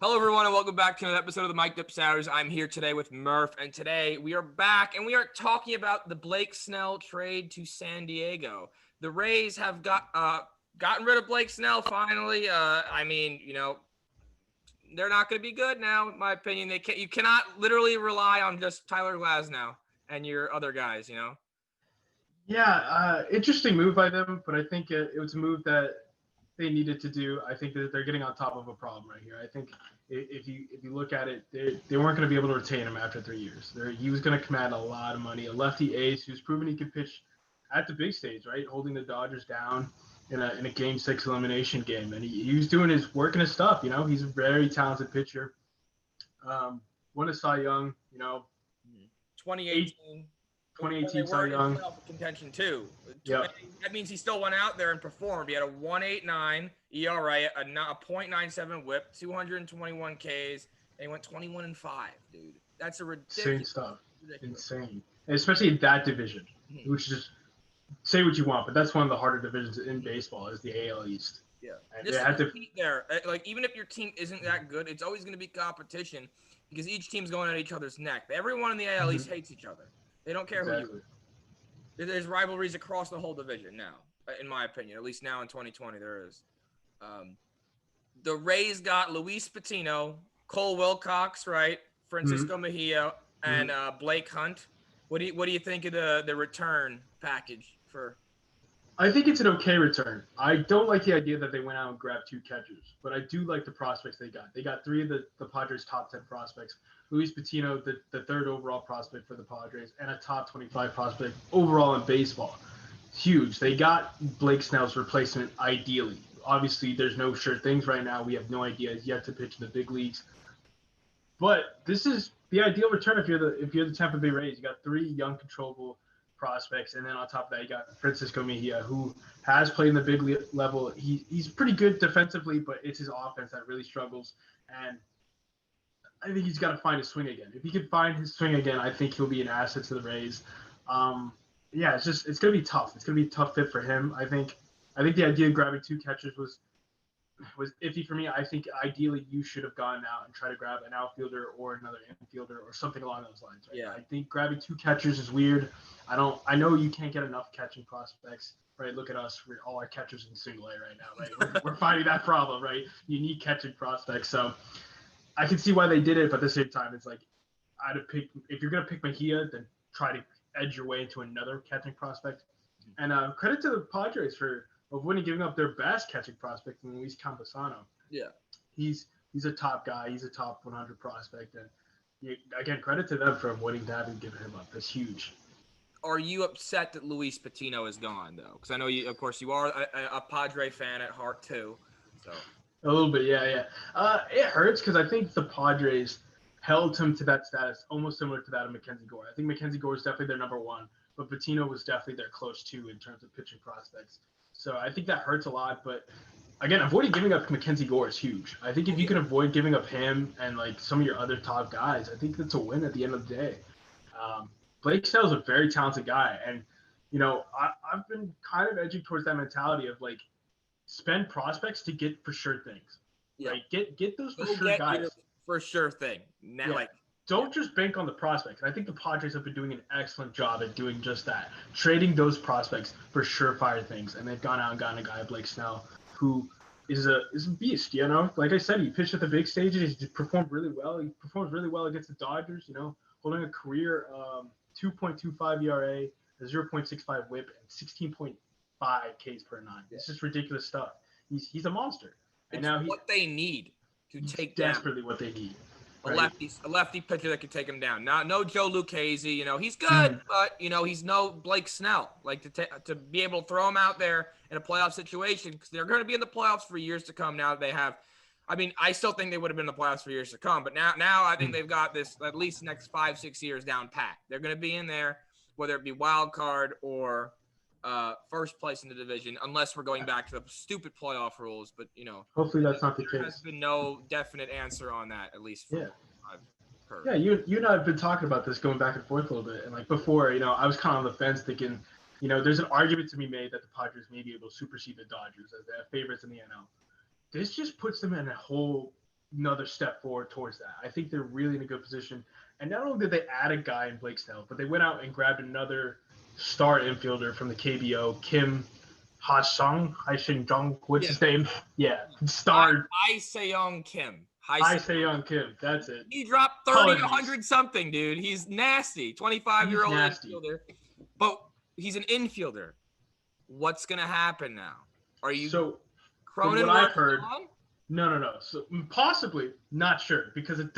Hello, everyone, and welcome back to another episode of the Mic'd Up Sours. I'm here today with Murph, and today we are back, and we are talking about the Blake Snell trade to San Diego. The Rays have gotten rid of Blake Snell finally. They're not going to be good now, in my opinion. You cannot literally rely on just Tyler Glasnow and your other guys. Yeah, interesting move by them, but I think it was a move that they needed to do. I think that they're getting on top of a problem right here. I think if you look at it, they weren't going to be able to retain him after 3 years. He was going to command a lot of money. A lefty ace who's proven he can pitch at the big stage, right? Holding the Dodgers down in a Game 6 elimination game, and he was doing his work and his stuff. He's a very talented pitcher. Won a Cy Young. 2018. 2018 They Cy were in Young. playoff contention too. Yep. That means he still went out there and performed. He had a 1.89 ERA, a .97 WHIP, 221 Ks, and he went 21-5, dude. That's a ridiculous. Insane stuff. Insane, and especially in that division, which is say what you want, but that's one of the harder divisions in baseball is the AL East. Yeah, and just to compete there. Like even if your team isn't that good, it's always going to be competition because each team's going at each other's neck. Everyone in the AL East hates each other. They don't care who you are. There's rivalries across the whole division now, in my opinion. At least now in 2020, there is. The Rays got Luis Patino, Cole Wilcox, right? Francisco Mejia, and Blake Hunt. What do you think of the return package for? I think it's an okay return. I don't like the idea that they went out and grabbed 2 catchers, but I do like the prospects they got. They got 3 of the Padres' top 10 prospects. Luis Patino, the 3rd overall prospect for the Padres, and a top 25 prospect overall in baseball. It's huge. They got Blake Snell's replacement ideally. Obviously, there's no sure things right now. We have no idea. He's yet to pitch in the big leagues. But this is the ideal return if you're the Tampa Bay Rays. You got 3 young, controllable prospects, and then on top of that, you got Francisco Mejia, who has played in the big level. He's pretty good defensively, but it's his offense that really struggles, and I think he's got to find his swing again. If he can find his swing again, I think he'll be an asset to the Rays. It's gonna be tough. It's gonna be a tough fit for him. I think the idea of grabbing 2 catchers was iffy for me. I think ideally you should have gone out and tried to grab an outfielder or another infielder or something along those lines. Right? Yeah. I think grabbing 2 catchers is weird. I know you can't get enough catching prospects, right? Look at us. We're all our catchers in single A right now, right? We're fighting that problem, right? You need catching prospects. So I can see why they did it, but at the same time, it's like if you're going to pick Mejia, then try to edge your way into another catching prospect. And credit to the Padres for avoiding giving up their best catching prospect in Luis Campusano. Yeah. He's a top guy. He's a top 100 prospect. And again, credit to them for avoiding that and giving him up. That's huge. Are you upset that Luis Patino is gone, though? Because I know you, of course, you are a Padre fan at heart, too. So A little bit, yeah. It hurts because I think the Padres held him to that status almost similar to that of Mackenzie Gore. I think Mackenzie Gore is definitely their number 1, but Patino was definitely their close 2 in terms of pitching prospects. So I think that hurts a lot. But again, avoiding giving up Mackenzie Gore is huge. I think if you can avoid giving up him and like some of your other top guys, I think that's a win at the end of the day. Blake Snell is a very talented guy, and I've been kind of edging towards that mentality of like spend prospects to get for sure things. yeah. Right? Get those for sure guys. For sure thing. Now, Don't just bank on the prospects. And I think the Padres have been doing an excellent job at doing just that, trading those prospects for surefire things. And they've gone out and gotten a guy, Blake Snell, who is a beast. Like I said, he pitched at the big stages. He performed really well. He performs really well against the Dodgers. Holding a career 2.25 ERA, a 0.65 WHIP, and 16.5 Ks per 9. It's just ridiculous stuff. He's a monster. And now what they need to take desperately what they need. Right? A lefty pitcher that can take him down. No Joe Lucchesi. He's good, but he's no Blake Snell. Like to be able to throw him out there in a playoff situation because they're going to be in the playoffs for years to come. Now that they have. I mean, I still think they would have been in the playoffs for years to come, but now I think they've got this at least next 5-6 years down pat. They're going to be in there, whether it be wild card or first place in the division, unless we're going back to the stupid playoff rules. But hopefully that's not the case. There has been no definite answer on that, at least. I've heard. Yeah, you and I have been talking about this, going back and forth a little bit, and like before, I was kind of on the fence, thinking, there's an argument to be made that the Padres may be able to supersede the Dodgers as they have favorites in the NL. This just puts them in a whole another step forward towards that. I think they're really in a good position. And not only did they add a guy in Blake Snell, but they went out and grabbed another star infielder from the KBO, Kim Ha-Sung, what's his name? Yeah, star. Sejong Kim. Sejong Kim, that's it. He dropped 30, 100 something, dude. He's nasty. 25-year-old infielder. But he's an infielder. What's going to happen now? Are you from what I've heard, no. So possibly, not sure, because it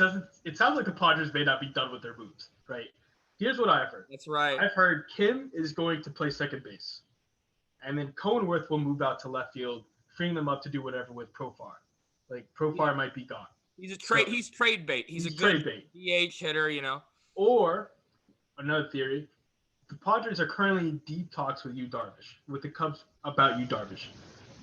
sounds like the Padres may not be done with their moves, right? Here's what I've heard. That's right. I've heard Kim is going to play second base. And then Cohenworth will move out to left field, freeing them up to do whatever with Profar. Like, Profar might be gone. He's trade bait. He's a good DH hitter, you know. Or, another theory, the Padres are currently in deep talks with Yu Darvish, with the Cubs about Yu Darvish.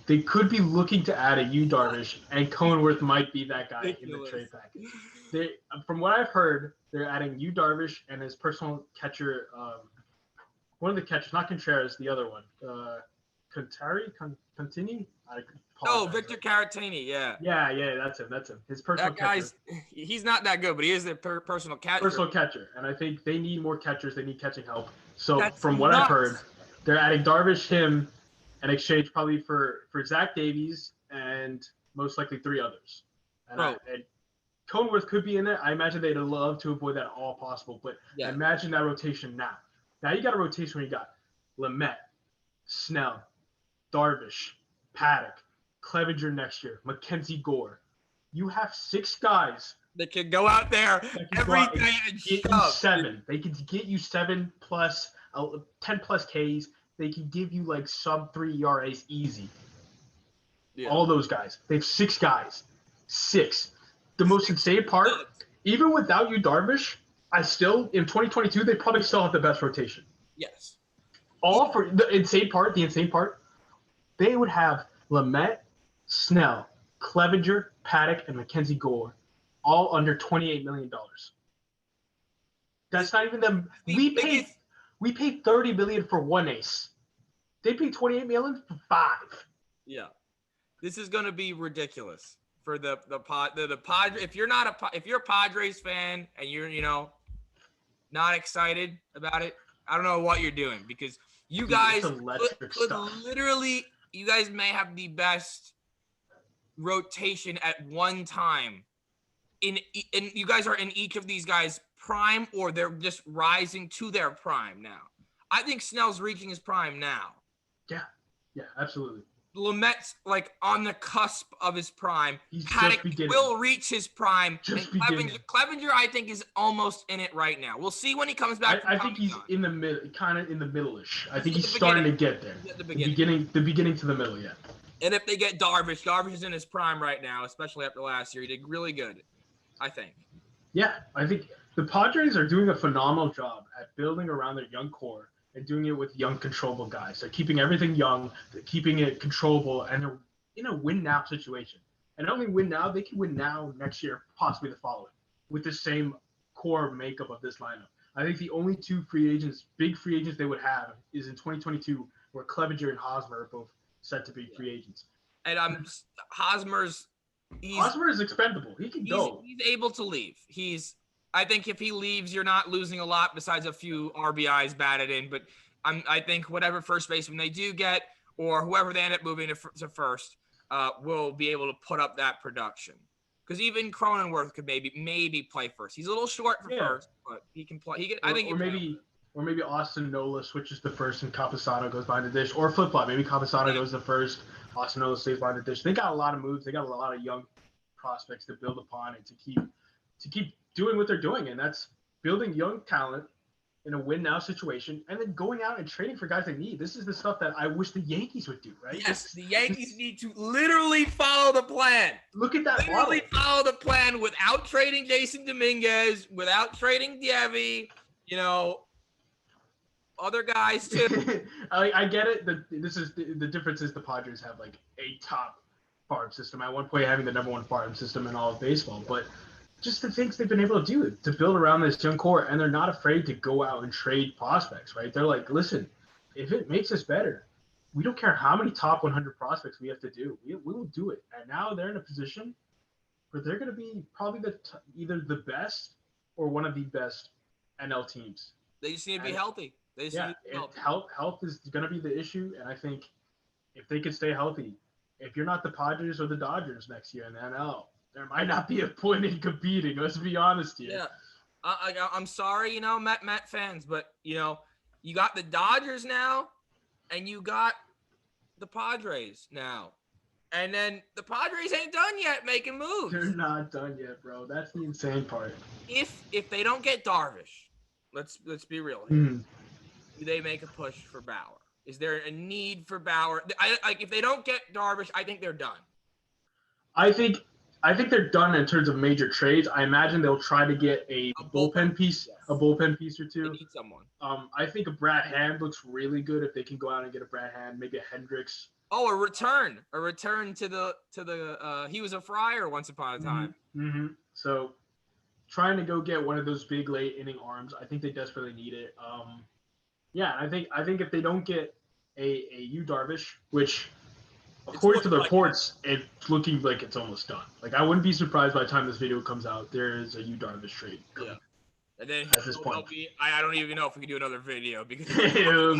They could be looking to add a Yu Darvish, and Cohenworth might be that guy in the trade package. From what I've heard, they're adding Yu Darvish and his personal catcher, one of the catchers, not Contreras, the other one. Contini? Victor Caratini, yeah. Yeah, that's him. His personal catcher. He's not that good, but he is their personal catcher. Personal catcher, and I think they need more catchers. They need catching help. So from what I've heard, they're adding Darvish, him, in exchange probably for Zach Davies and most likely 3 others. And Cohenworth could be in it. I imagine they'd love to avoid that all possible, but imagine that rotation now. Now you got a rotation where you got Lamet, Snell, Darvish, Paddock, Clevenger next year, Mackenzie Gore. You have 6 guys that can go out there every day and get you 7. They can get you 7 plus 10 plus Ks. They can give you like sub 3 ERAs easy. Yeah. All those guys. They have 6 guys. 6. The most insane part, even without Yu Darvish, in 2022, they probably still have the best rotation. Yes. The insane part, they would have Lamet, Snell, Clevenger, Paddock, and Mackenzie Gore, all under $28 million. That's not even them. We paid $30 million for 1 ace. They paid $28 million for 5. Yeah. This is going to be ridiculous for the Padres. If you're a Padres fan and you're not excited about it, I don't know what you're doing, because you guys could literally, you guys may have the best rotation at one time. And you guys are in each of these guys' prime, or they're just rising to their prime now. I think Snell's reaching his prime now. Yeah, absolutely. Lamet's like on the cusp of his prime. Paddock will reach his prime. Clevenger, I think, is almost in it right now. We'll see when he comes back. I think he's in the middle, kind of in the middle-ish. I think he's starting to get there. The beginning to the middle, yeah. And if they get Darvish is in his prime right now, especially after last year. He did really good, I think. Yeah, I think the Padres are doing a phenomenal job at building around their young core and doing it with young, controllable guys. They're keeping everything young, they're keeping it controllable, and they're in a win-now situation. And not only win now, they can win now, next year, possibly the following, with the same core makeup of this lineup. I think the only 2 big free agents they would have is in 2022, where Clevenger and Hosmer are both set to be free agents. And Hosmer is expendable. He can go. He's able to leave. I think if he leaves, you're not losing a lot besides a few RBIs batted in. But I think whatever first baseman they do get, or whoever they end up moving to first, will be able to put up that production. Because even Cronenworth could maybe play first. He's a little short for first, but he can play. Or maybe Austin Nola switches to first and Campusano goes behind the dish, or flip flop. Maybe Campusano goes to first, Austin Nola stays behind the dish. They got a lot of moves. They got a lot of young prospects to build upon and to keep doing what they're doing, and that's building young talent in a win-now situation, and then going out and trading for guys they need. This is the stuff that I wish the Yankees would do, right? Yes, the Yankees need to literally follow the plan. Look at that. Literally follow the plan without trading Jason Dominguez, without trading Dievy, other guys too. I get it. The difference is the Padres have like a top farm system. At one point, having the number 1 farm system in all of baseball, but just the things they've been able to do to build around this young core, and they're not afraid to go out and trade prospects, right? They're like, listen, if it makes us better, we don't care how many top 100 prospects we have to do. We will do it. And now they're in a position but they're going to be probably either the best or one of the best NL teams. They just need to be healthy. They just need to be healthy. Health is going to be the issue, and I think if they could stay healthy, if you're not the Padres or the Dodgers next year in the NL, there might not be a point in competing. Let's be honest here. Yeah, I'm sorry, Met fans, but you got the Dodgers now, and you got the Padres now, and then the Padres ain't done yet making moves. They're not done yet, bro. That's the insane part. If they don't get Darvish, let's be real here. Do they make a push for Bauer? Is there a need for Bauer? If they don't get Darvish, I think they're done. I think they're done in terms of major trades. I imagine they'll try to get a bullpen piece or two. They need someone. I think a Brad Hand looks really good if they can go out and get a Brad Hand, maybe a Hendricks. Oh, a return to the he was a Friar once upon a time. Mm-hmm. So, trying to go get one of those big late inning arms, I think they desperately need it. I think if they don't get a Yu Darvish, which according to the reports, it's looking like it's almost done. Like, I wouldn't be surprised by the time this video comes out, there is a Yu Darvish trade. Yeah. And then at this point, I don't even know if we can do another video because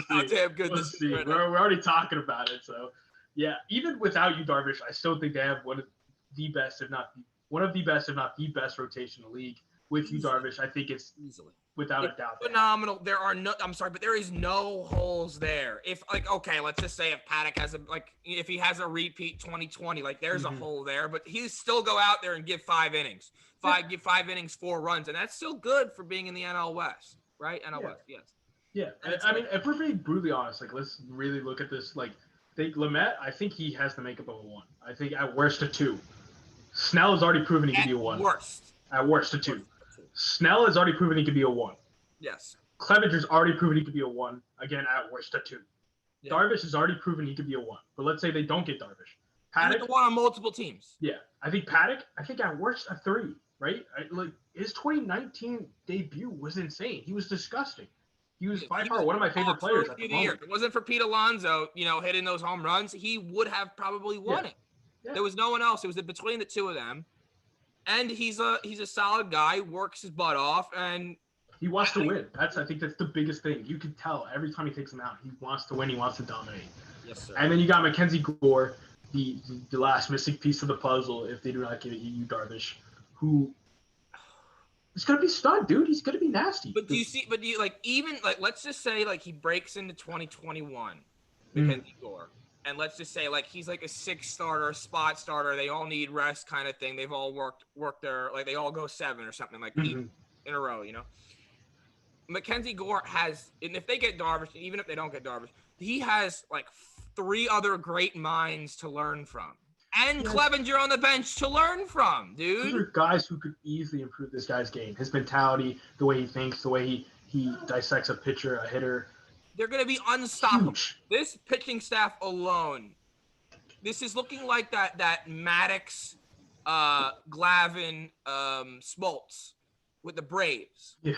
how damn good this is. We're already talking about it, so yeah. Even without Yu Darvish, I still think they have one of the best, if not the best rotation in the league. With Yu Darvish, I think it's easily, without a doubt, phenomenal. But there is no holes there. If let's just say if Paddock has if he has a repeat 2020, there's a hole there, but he still go out there and give 5 innings, give 5 innings, 4 runs, and that's still good for being in the NL West, right? NL West, yes. Yeah, I mean, if we're being brutally honest, let's really look at this. Lamet, I think he has the makeup of a 1. I think at worst a 2. Snell has already proven he can be a 1. At worst a 2. Snell has already proven he could be a 1. Yes. Clevenger's already proven he could be a 1. Again, at worst a 2. Yeah. Darvish has already proven he could be a 1. But let's say they don't get Darvish. Paddock, the 1 on multiple teams. Yeah. I think Paddock, at worst a 3, right? His 2019 debut was insane. He was disgusting. He was by far one of my favorite players at the moment. If it wasn't for Pete Alonso, hitting those home runs, he would have probably won it. Yeah. There was no one else. It was between the two of them. And he's a solid guy, works his butt off, and he wants to win. I think that's the biggest thing. You can tell every time he takes him out, he wants to win. He wants to dominate. Yes, sir. And then you got Mackenzie Gore, the last missing piece of the puzzle. If they do not get Yu Darvish, who is gonna be stud, dude. He's gonna be nasty. But let's just say he breaks into 2021, Mackenzie Gore. And let's just say he's a 6 starter, a spot starter. They all need rest kind of thing. They've all worked their they all go 7 or something in a row. Mackenzie Gore has, and if they get Darvish, even if they don't get Darvish, he has 3 other great minds to learn from, and Clevenger on the bench to learn from, dude. These are guys who could easily improve this guy's game, his mentality, the way he thinks, the way he dissects a pitcher, a hitter. They're going to be unstoppable. Huge. This pitching staff alone, this is looking like that Maddox, Glavine, Smoltz with the Braves. Yeah.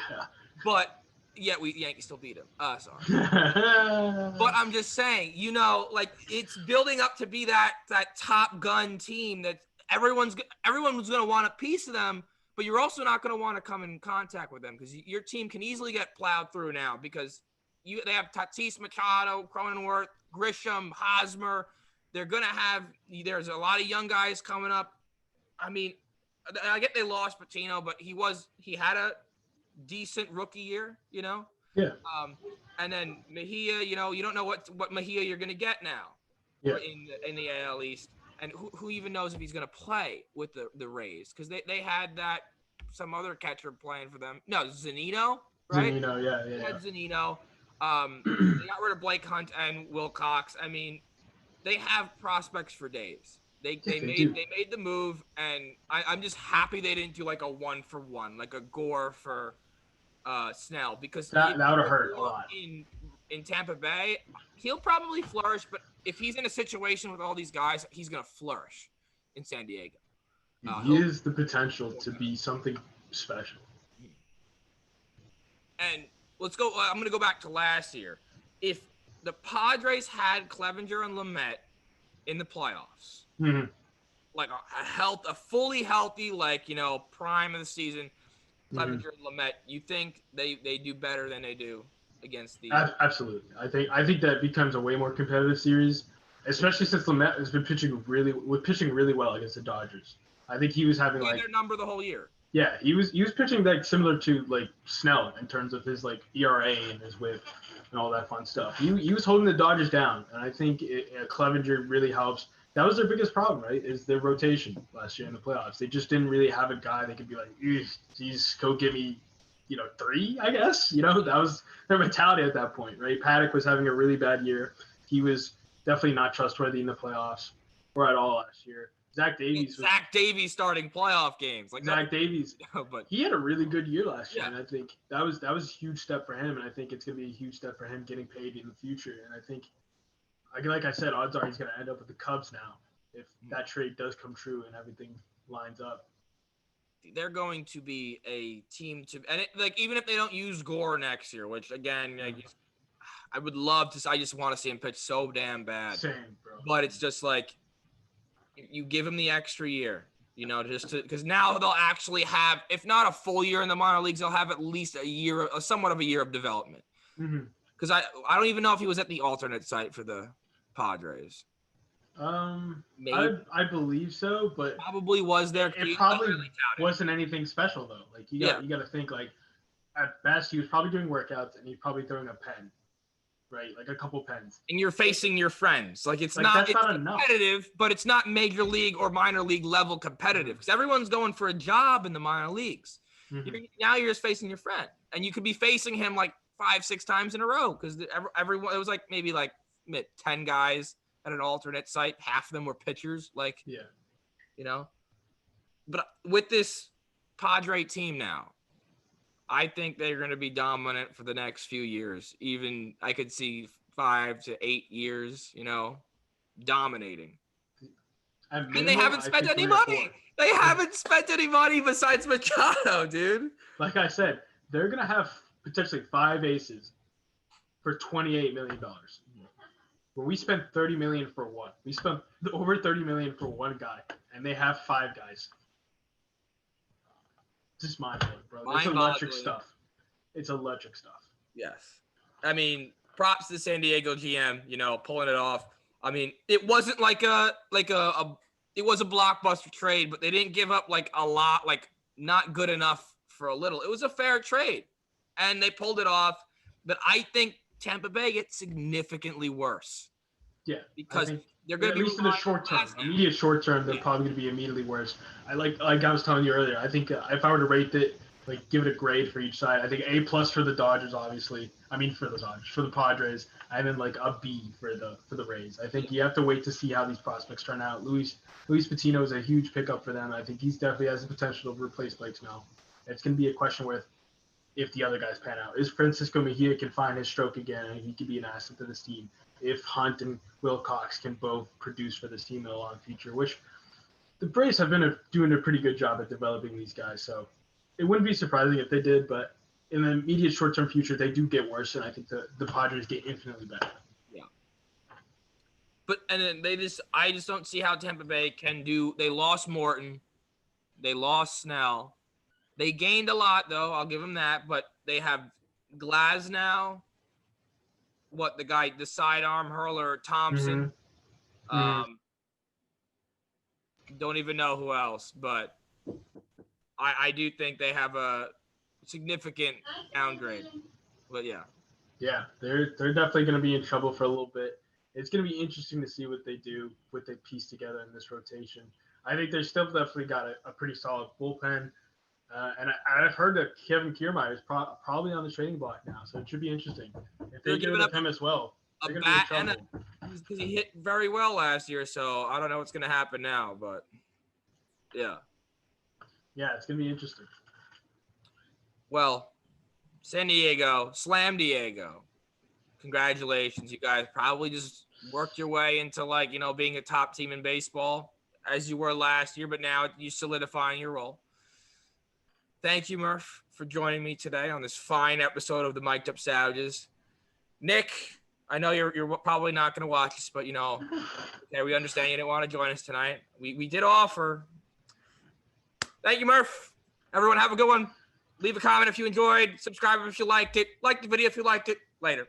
But yet Yankees still beat them. Sorry. But I'm just saying, it's building up to be that Top Gun team that everyone's going to want a piece of them, but you're also not going to want to come in contact with them because your team can easily get plowed through now because they have Tatis, Machado, Cronenworth, Grisham, Hosmer. They're going to have – there's a lot of young guys coming up. I mean, I get they lost Patino, but he had a decent rookie year, Yeah. And then Mejia, you don't know what Mejia you're going to get now in the AL East. And who even knows if he's going to play with the Rays because they had that some other catcher playing for them. No, Zunino, right? Zunino, yeah. They had Zunino. They got rid of Blake Hunt and Wilcox. I mean, they have prospects for days. They made the move, and I'm just happy they didn't do a 1-for-1, like a Gore for Snell, because that would have hurt a lot. In Tampa Bay, he'll probably flourish, but if he's in a situation with all these guys, he's gonna flourish in San Diego. He has the potential to be something special. And let's go. I'm going to go back to last year. If the Padres had Clevenger and Lamet in the playoffs, like a fully healthy, like, prime of the season, Clevenger and Lamet, you think they do better than they do against the Absolutely. I think that becomes a way more competitive series, especially since Lamet has been pitching really well against the Dodgers. I think he was having their number the whole year. Yeah, he was pitching like similar to like Snell in terms of his like ERA and his whip and all that fun stuff. He was holding the Dodgers down, and I think Clevenger really helps. That was their biggest problem, right? Is their rotation last year in the playoffs. They just didn't really have a guy that could be like, geez, go give me, 3, I guess. That was their mentality at that point, right? Paddock was having a really bad year. He was definitely not trustworthy in the playoffs or at all last year. Zach Davies starting playoff games. Like Zach Davies, but he had a really good year last year, Yeah. and I think that was a huge step for him, and I think it's going to be a huge step for him getting paid in the future. And I think, like I said, odds are he's going to end up with the Cubs now if that trade does come true and everything lines up. They're going to be a team and even if they don't use Gore next year, which again, I would love to. I just want to see him pitch so damn bad. Same, bro. But it's just like you give him the extra year, because now they'll actually have, if not a full year in the minor leagues, they'll have at least somewhat of a year of development. Because I don't even know if he was at the alternate site for the Padres. Maybe. I believe so, but probably was there. It probably wasn't anything special though. Like you got to think, like at best he was probably doing workouts and he's probably throwing a pen, right? Like a couple pens. And you're facing your friends. Like it's not competitive, enough. But it's not major league or minor league level competitive because everyone's going for a job in the minor leagues. Now you're just facing your friend, and you could be facing him like 5-6 times in a row because everyone, it was like maybe like 10 guys at an alternate site. Half of them were pitchers. Like, But with this Padre team now, I think they're going to be dominant for the next few years. Even I could see 5 to 8 years, dominating. And they haven't spent any money. They haven't spent any money besides Machado, dude. Like I said, they're going to have potentially 5 aces for $28 million. When we spent $30 million for one, we spent over $30 million for one guy, and they have 5 guys. It's just mind-blowing, bro. It's electric stuff. It's electric stuff. Yes. I mean, props to the San Diego GM, pulling it off. I mean, it wasn't it was a blockbuster trade, but they didn't give up like a lot, like not good enough for a little. It was a fair trade, and they pulled it off. But I think Tampa Bay gets significantly worse. Yeah, because they're going to be at least in the short term, immediate short term. They're probably going to be immediately worse. I like I was telling you earlier. I think if I were to rate it, like give it a grade for each side, I think A+ for the Dodgers, obviously. I mean for the Padres, and then like a B for the Rays. I think you have to wait to see how these prospects turn out. Luis Patino is a huge pickup for them. I think he's definitely has the potential to replace Blake Snell. It's going to be a question with if the other guys pan out. If Francisco Mejia can find his stroke again, and he could be an asset to this team. If Hunt and Wilcox can both produce for this team in the long future, which the Braves have been doing a pretty good job at developing these guys. So it wouldn't be surprising if they did, but in the immediate short-term future, they do get worse, and I think the Padres get infinitely better. Yeah. And then I just don't see how Tampa Bay can do. They lost Morton. They lost Snell. They gained a lot, though. I'll give them that. But they have Glasnow. The sidearm hurler, Thompson. Don't even know who else, but I do think they have a significant downgrade. But yeah. Yeah, they're definitely going to be in trouble for a little bit. It's going to be interesting to see what they do, what they piece together in this rotation. I think they're still definitely got a pretty solid bullpen. And I've heard that Kevin Kiermaier is probably on the trading block now, so it should be interesting. If they give up him as well, they're going to be in trouble. Because he hit very well last year, so I don't know what's going to happen now, but yeah. Yeah, it's going to be interesting. Well, San Diego, Slam Diego. Congratulations, you guys. Probably just worked your way into being a top team in baseball as you were last year, but now you're solidifying your role. Thank you, Murph, for joining me today on this fine episode of the Mic'd Up Savages. Nick, I know you're probably not going to watch us, but, okay, we understand you didn't want to join us tonight. We did offer. Thank you, Murph. Everyone have a good one. Leave a comment if you enjoyed. Subscribe if you liked it. Like the video if you liked it. Later.